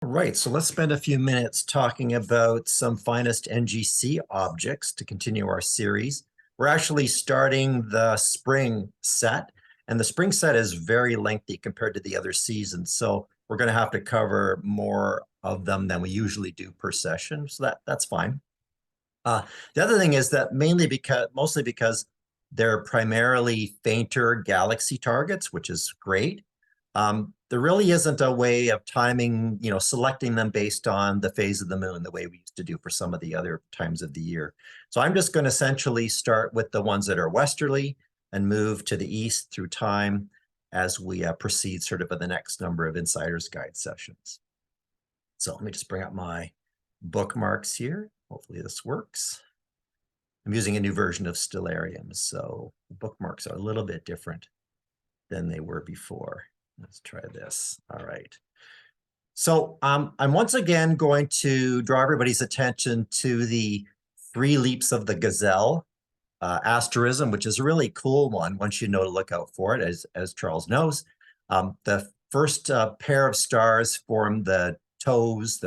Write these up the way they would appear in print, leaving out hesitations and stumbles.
right, so let's spend a few minutes talking about some finest NGC objects to continue our series. We're actually starting the spring set, and the spring set is very lengthy compared to the other seasons, so we're going to have to cover more of them than we usually do per session, so that's fine. The other thing is that mostly because they're primarily fainter galaxy targets, which is great. There really isn't a way of timing, selecting them based on the phase of the moon, the way we used to do for some of the other times of the year. So I'm just going to essentially start with the ones that are westerly and move to the east through time as we proceed sort of in the next number of Insider's Guide sessions. So let me just bring up my bookmarks here. Hopefully this works. I'm using a new version of Stellarium, so the bookmarks are a little bit different than they were before. Let's try this. All right. So I'm once again going to draw everybody's attention to the 3 leaps of the gazelle asterism, which is a really cool one once you know to look out for it, as Charles knows. The first pair of stars form the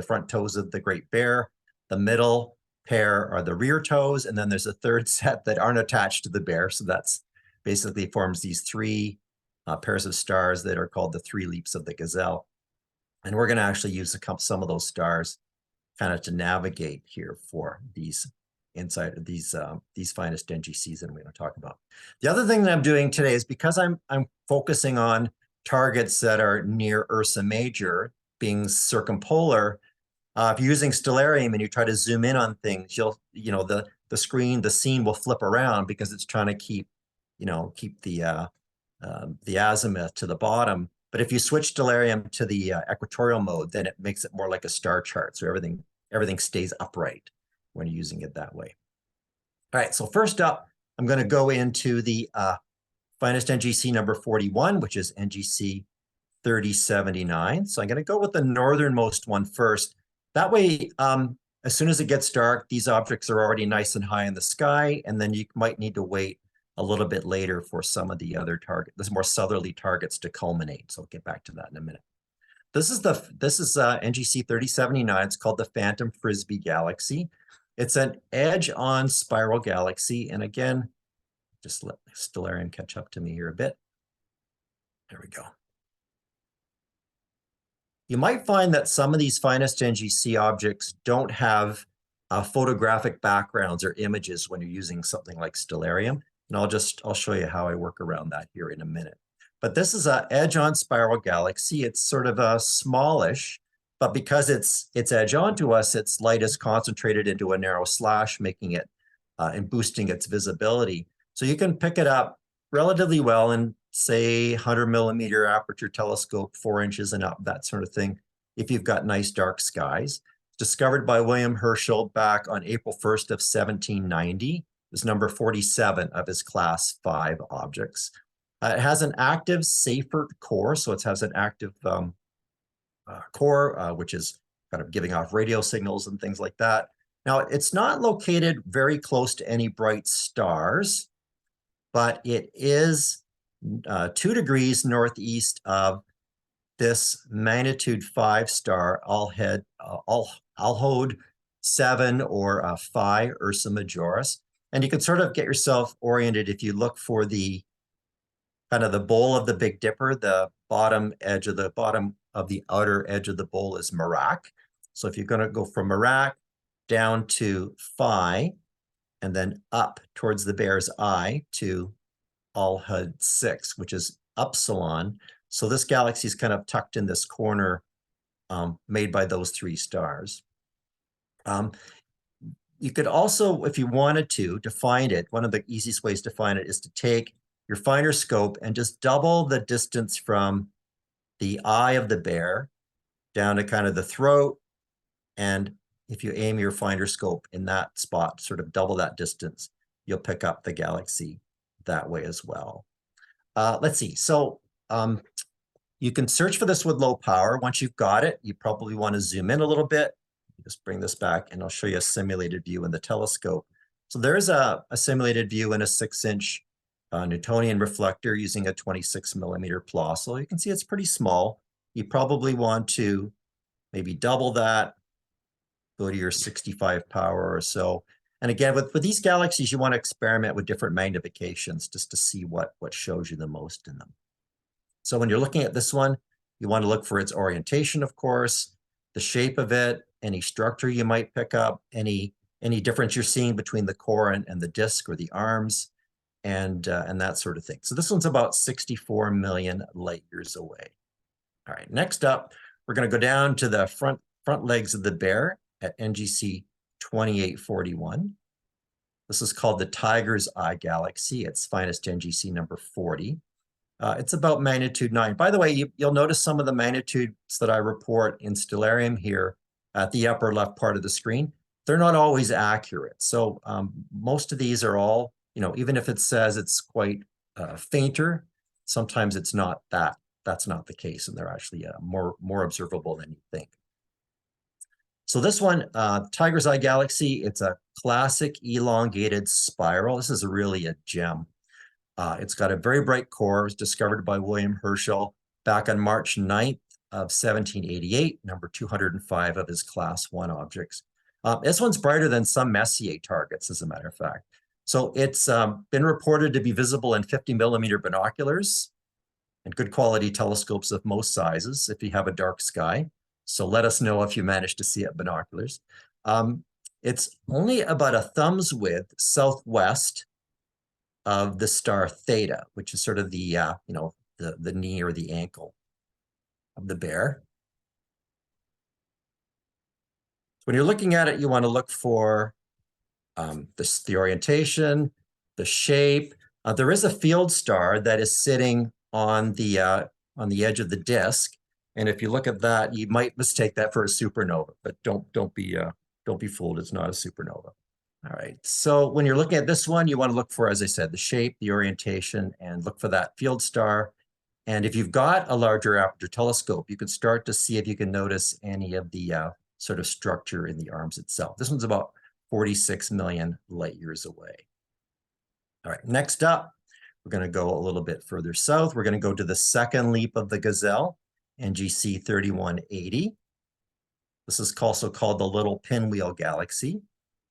front toes of the Great Bear. The middle pair are the rear toes, and then there's a third set that aren't attached to the bear. So that's basically forms these 3 pairs of stars that are called the 3 leaps of the gazelle. And we're going to actually use some of those stars kind of to navigate here for these finest NGCs that we're going to talk about. The other thing that I'm doing today is because I'm focusing on targets that are near Ursa Major, being circumpolar. If you're using Stellarium and you try to zoom in on things, the scene will flip around because it's trying to keep the azimuth to the bottom. But if you switch Stellarium to the equatorial mode, then it makes it more like a star chart. So everything stays upright when you're using it that way. All right, so first up, I'm going to go into the finest NGC number 41, which is NGC 3079. So I'm going to go with the northernmost one first. That way, as soon as it gets dark, these objects are already nice and high in the sky, and then you might need to wait a little bit later for some of the other more southerly targets to culminate. So I'll get back to that in a minute. This is NGC 3079. It's called the Phantom Frisbee Galaxy. It's an edge-on spiral galaxy. And again, just let Stellarium catch up to me here a bit. There we go. You might find that some of these finest NGC objects don't have photographic backgrounds or images when you're using something like Stellarium. And I'll show you how I work around that here in a minute. But this is an edge-on spiral galaxy. It's sort of a smallish, but because it's edge-on to us, its light is concentrated into a narrow slash, making it and boosting its visibility. So you can pick it up relatively well in, say, 100mm aperture telescope, 4 inches and up, that sort of thing, if you've got nice dark skies. Discovered by William Herschel back on April 1st of 1790. Is number 47 of his class 5 objects. It has an active Seyfert core, so it has an active core, which is kind of giving off radio signals and things like that. Now, it's not located very close to any bright stars, but it is 2 degrees northeast of this magnitude 5 star, Alhode 7 or Phi Ursa Majoris. And you can sort of get yourself oriented if you look for the kind of the bowl of the Big Dipper. The bottom of the outer edge of the bowl is Merak. So if you're going to go from Merak down to Phi, and then up towards the Bear's Eye to Alhud 6, which is Upsilon. So this galaxy is kind of tucked in this corner made by those 3 stars. You could also, if you wanted to find it, one of the easiest ways to find it is to take your finder scope and just double the distance from the eye of the bear down to kind of the throat. And if you aim your finder scope in that spot, sort of double that distance, you'll pick up the galaxy that way as well. Let's see. So you can search for this with low power. Once you've got it, you probably want to zoom in a little bit. Just bring this back and I'll show you a simulated view in the telescope. So there's a simulated view in a 6-inch Newtonian reflector using a 26mm Plossl. You can see it's pretty small. You probably want to maybe double that, go to your 65 power or so. And again, with these galaxies, you want to experiment with different magnifications just to see what shows you the most in them. So when you're looking at this one, you want to look for its orientation, of course, the shape of it, any structure you might pick up, any difference you're seeing between the core and the disk or the arms, and that sort of thing. So this one's about 64 million light years away. All right, next up, we're going to go down to the front legs of the bear at NGC 2841. This is called the Tiger's Eye Galaxy. Its finest NGC number 40. It's about magnitude 9. By the way, you'll notice some of the magnitudes that I report in Stellarium here at the upper left part of the screen. They're not always accurate. So most of these are all, even if it says it's quite fainter, sometimes it's not that. That's not the case, and they're actually more observable than you think. So this one, Tiger's Eye Galaxy, it's a classic elongated spiral. This is really a gem. It's got a very bright core. It was discovered by William Herschel back on March 9th of 1788, number 205 of his class 1 objects. This one's brighter than some Messier targets, as a matter of fact. So it's been reported to be visible in 50-millimeter binoculars and good quality telescopes of most sizes if you have a dark sky. So let us know if you manage to see it binoculars. It's only about a thumb's width southwest of the star Theta, which is sort of the the knee or the ankle of the bear. So when you're looking at it, you want to look for the orientation, the shape. There is a field star that is sitting on the edge of the disk, and if you look at that, you might mistake that for a supernova. But don't be fooled. It's not a supernova. All right. So when you're looking at this one, you want to look for, as I said, the shape, the orientation, and look for that field star. And if you've got a larger aperture telescope, you can start to see if you can notice any of the sort of structure in the arms itself. This one's about 46 million light years away. All right, next up, we're going to go a little bit further south. We're going to go to the second leap of the Gazelle, NGC 3180. This is also called the Little Pinwheel Galaxy.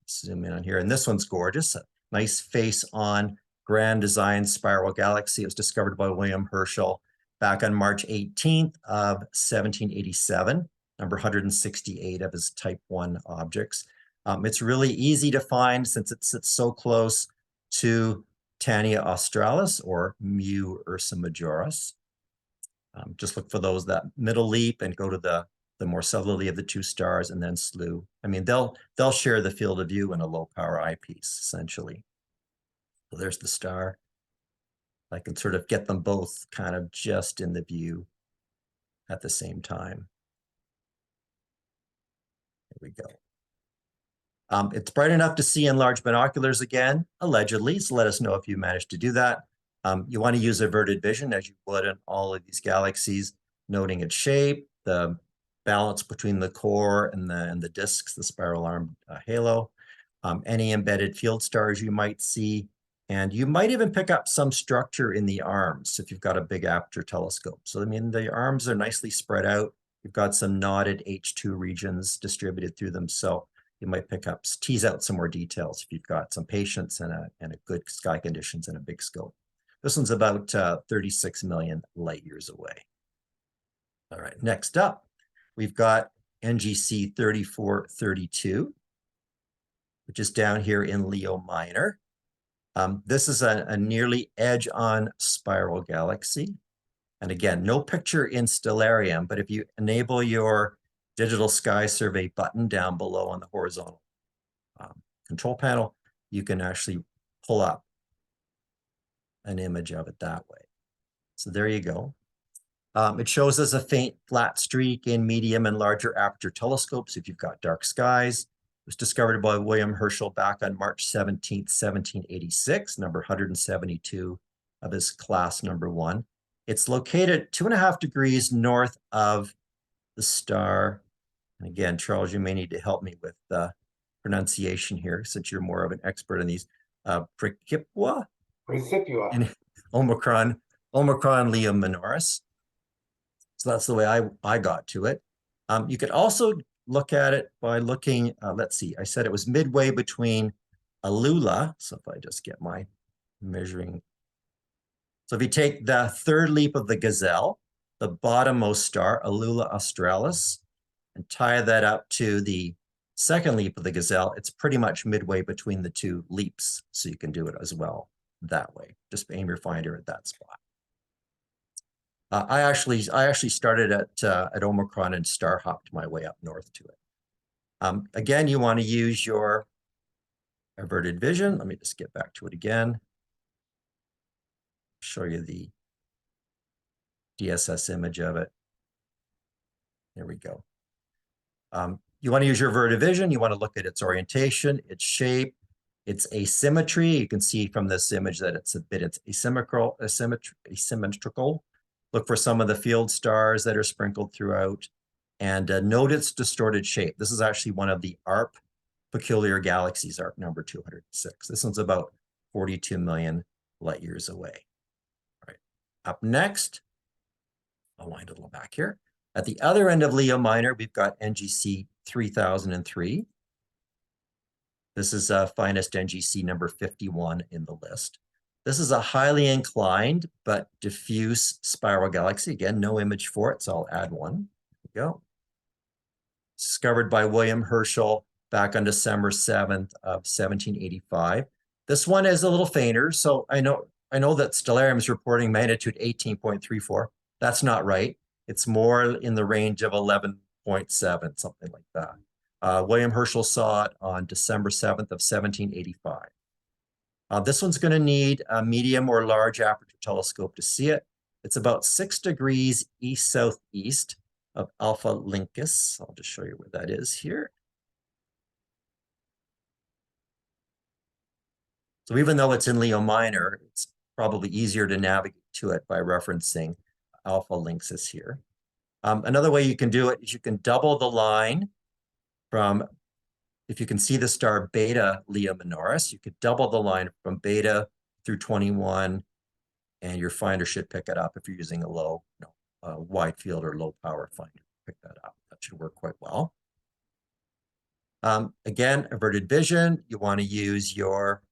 Zoom in on here, and this one's gorgeous. A nice face-on, grand design spiral galaxy. It was discovered by William Herschel back on March 18th of 1787, number 168 of his Type 1 objects. It's really easy to find since it sits so close to Tania Australis or Mu Ursa Majoris. Just look for that middle leap and go to the more southerly of the two stars, and then SLU. I mean, they'll share the field of view in a low power eyepiece, essentially. So there's the star. I can sort of get them both kind of just in the view at the same time. There we go. It's bright enough to see in large binoculars again, allegedly, so let us know if you managed to do that. You want to use averted vision, as you would in all of these galaxies, noting its shape, the balance between the core and the disks, the spiral arm halo, any embedded field stars you might see, and you might even pick up some structure in the arms if you've got a big aperture telescope. So, I mean, the arms are nicely spread out. You've got some knotted H2 regions distributed through them, so you might tease out some more details if you've got some patience and a good sky conditions and a big scope. This one's about 36 million light years away. All right, next up, we've got NGC 3432, which is down here in Leo Minor. This is a nearly edge-on spiral galaxy. And again, no picture in Stellarium, but if you enable your digital sky survey button down below on the horizontal control panel, you can actually pull up an image of it that way. So there you go. It shows us a faint flat streak in medium and larger aperture telescopes if you've got dark skies. It was discovered by William Herschel back on March 17th, 1786, number 172 of his class number 1. It's located 2.5 degrees north of the star. And again, Charles, you may need to help me with the pronunciation here since you're more of an expert in these. Principua? And Omicron Leo Minoris. So that's the way I got to it. You could also look at it by looking, let's see, I said it was midway between Alula. So if I just get my measuring. So if you take the third leap of the gazelle, the bottommost star, Alula Australis, and tie that up to the second leap of the gazelle, it's pretty much midway between the two leaps. So you can do it as well that way. Just aim your finder at that spot. I actually started at Omicron and star hopped my way up north to it. Again, you want to use your averted vision. Let me just get back to it again. Show you the DSS image of it. There we go. You want to use your averted vision. You want to look at its orientation, its shape, its asymmetry. You can see from this image that it's asymmetrical. Look for some of the field stars that are sprinkled throughout, and note its distorted shape. This is actually one of the ARP peculiar galaxies, ARP number 206. This one's about 42 million light years away. All right. Up next, I'll wind a little back here. At the other end of Leo Minor, we've got NGC 3003. This is finest NGC number 51 in the list. This is a highly inclined but diffuse spiral galaxy. Again, no image for it, so I'll add one. There we go. Discovered by William Herschel back on December 7th of 1785. This one is a little fainter, so I know that Stellarium is reporting magnitude 18.34. That's not right. It's more in the range of 11.7, something like that. William Herschel saw it on December 7th of 1785. This one's going to need a medium or large aperture telescope to see it. It's about 6 degrees east-southeast of Alpha Lyncus. I'll just show you where that is here. So even though it's in Leo Minor, it's probably easier to navigate to it by referencing Alpha Lyncus here. Another way you can do it is you can double the line from, if you can see the star Beta Leo Minoris, you could double the line from Beta through 21, and your finder should pick it up if you're using a wide field or low power finder. Pick that up. That should work quite well. Again, averted vision, you want to use your,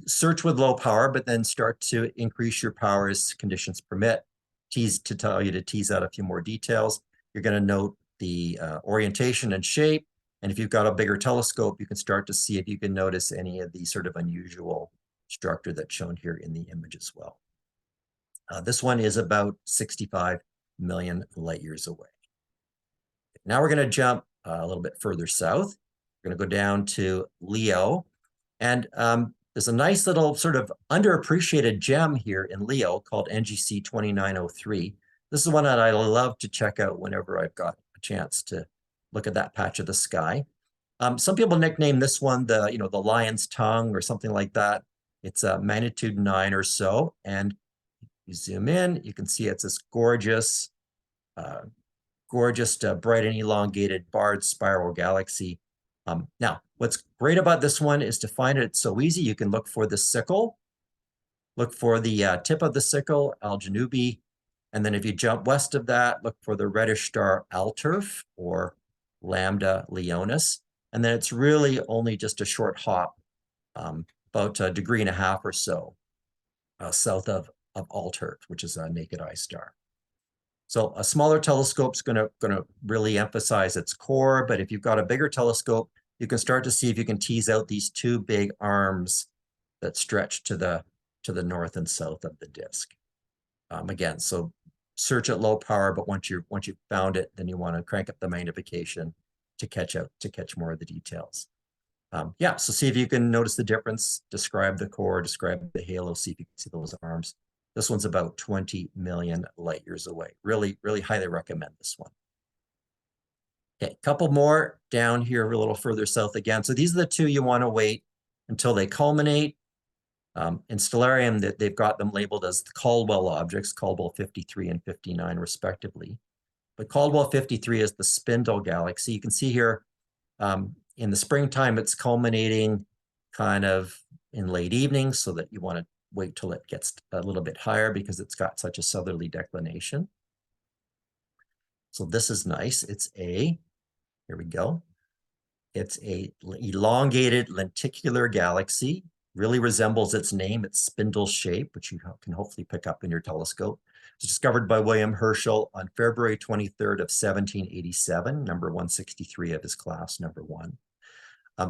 search with low power, but then start to increase your power as conditions permit. To tell you to tease out a few more details. You're going to note the orientation and shape. And if you've got a bigger telescope, you can start to see if you can notice any of the sort of unusual structure that's shown here in the image as well. This one is about 65 million light years away. Now we're going to jump a little bit further south. We're going to go down to Leo. And there's a nice little sort of underappreciated gem here in Leo called NGC 2903. This is one that I love to check out whenever I've got a chance to look at that patch of the sky. Some people nickname this one the lion's tongue or something like that. It's a magnitude 9 or so, and you zoom in, you can see it's this gorgeous, bright and elongated barred spiral galaxy. Now, what's great about this one is to find it so easy. You can look for the sickle, look for the tip of the sickle, Aljanubi, and then if you jump west of that, look for the reddish star Alturf or Lambda Leonis, and then it's really only just a short hop, about 1.5 degrees or so south of Alturf, which is a naked eye star. So a smaller telescope's going to really emphasize its core, but if you've got a bigger telescope, you can start to see if you can tease out these two big arms that stretch to the north and south of the disk. Again, so search at low power, but once you've found it, then you want to crank up the magnification to catch more of the details. Yeah, so see if you can notice the difference. Describe the core, describe the halo, see if you can see those arms. This one's about 20 million light years away. Really, really highly recommend this one. Okay, a couple more down here a little further south again. So these are the two you want to wait until they culminate. In Stellarium, they've got them labeled as the Caldwell objects, Caldwell 53 and 59 respectively. But Caldwell 53 is the spindle galaxy. You can see here in the springtime, it's culminating kind of in late evening, so that you want to wait till it gets a little bit higher because it's got such a southerly declination. So this is nice. It's here we go. It's a elongated lenticular galaxy, really resembles its name, its spindle shape, which you can hopefully pick up in your telescope. It was discovered by William Herschel on February 23rd of 1787, number 163 of his class, number 1.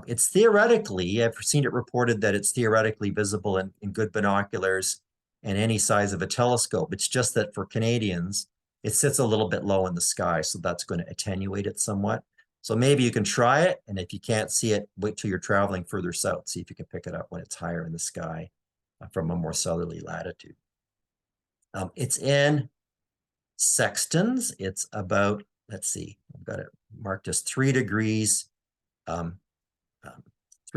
It's theoretically, I've seen it reported that it's theoretically visible in good binoculars and any size of a telescope. It's just that for Canadians, it sits a little bit low in the sky, so that's going to attenuate it somewhat. So maybe you can try it, and if you can't see it, wait till you're traveling further south, see if you can pick it up when it's higher in the sky from a more southerly latitude. It's in sextants. It's about, let's see, I've got it marked as 3 degrees, 3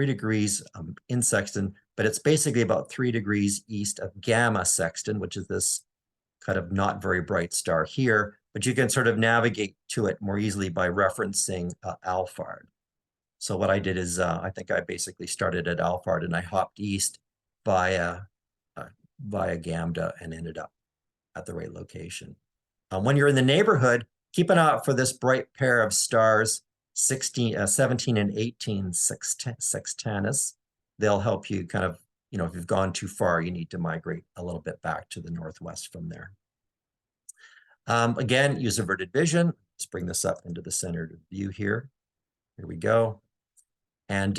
degrees in sextant, but it's basically about 3 degrees east of Gamma Sextant, which is this kind of not very bright star here, but you can sort of navigate to it more easily by referencing Alphard. So what I did is I think I basically started at Alphard and I hopped east via Gamda and ended up at the right location. When you're in the neighborhood, keep an eye out for this bright pair of stars, 17 and 18 Sextanus. They'll help you kind of, if you've gone too far, you need to migrate a little bit back to the northwest from there. Again, use averted vision. Let's bring this up into the center view here. Here we go. And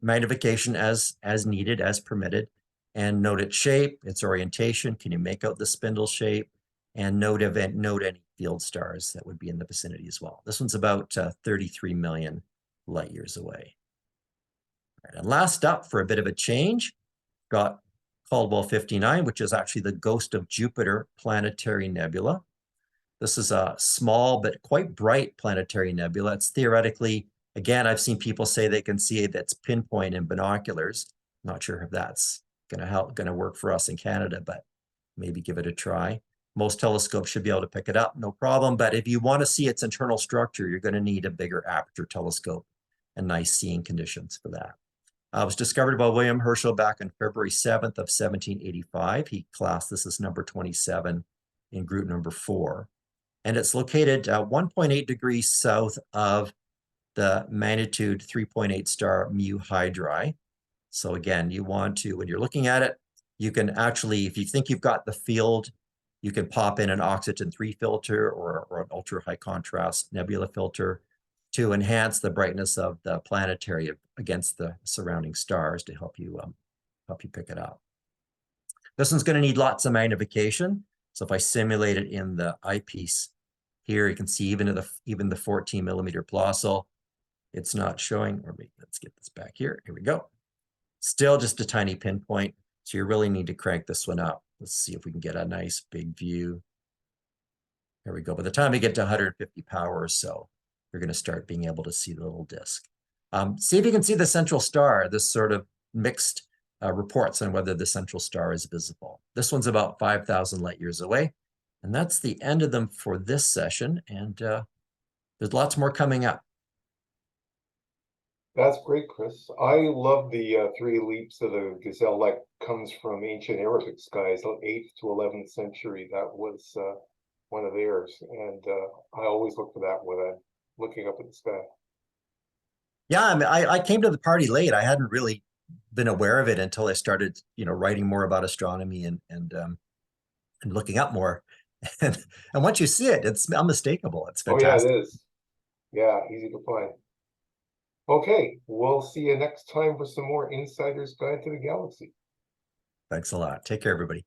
magnification as needed, as permitted. And note its shape, its orientation. Can you make out the spindle shape? And note any field stars that would be in the vicinity as well. This one's about 33 million light years away. Right, and last up, for a bit of a change, got Caldwell 59, which is actually the Ghost of Jupiter planetary nebula. This is a small but quite bright planetary nebula. It's theoretically, again, I've seen people say they can see it that's pinpoint in binoculars. Not sure if that's going to work for us in Canada, but maybe give it a try. Most telescopes should be able to pick it up, no problem. But if you want to see its internal structure, you're going to need a bigger aperture telescope and nice seeing conditions for that. It was discovered by William Herschel back on February 7th of 1785. He classed this as number 27 in group number 4. And it's located 1.8 degrees south of the magnitude 3.8 star Mu Hydrae. So again, you want to, when you're looking at it, you can actually, if you think you've got the field, you can pop in an oxygen 3 filter or an ultra high contrast nebula filter to enhance the brightness of the planetary against the surrounding stars to help you pick it up. This one's going to need lots of magnification. So if I simulate it in the eyepiece here, you can see even the 14 millimeter Plossl, it's not showing. Or maybe let's get this back here. Here we go. Still just a tiny pinpoint. So you really need to crank this one up. Let's see if we can get a nice big view. There we go. By the time we get to 150 power or so, you're going to start being able to see the little disk. See if you can see the central star. This sort of mixed reports on whether the central star is visible. This one's about 5,000 light years away. And that's the end of them for this session. And there's lots more coming up. That's great, Chris. I love the 3 leaps of the gazelle that comes from ancient Arabic skies, 8th to 11th century. That was one of theirs. And I always look for that when I'm looking up at the sky. Yeah, I mean, I came to the party late. I hadn't really been aware of it until I started, writing more about astronomy and looking up more. And once you see it, it's unmistakable. It's fantastic. Oh yeah, it is. Yeah, easy to find. Okay, we'll see you next time for some more Insider's Guide to the Galaxy. Thanks a lot. Take care, everybody.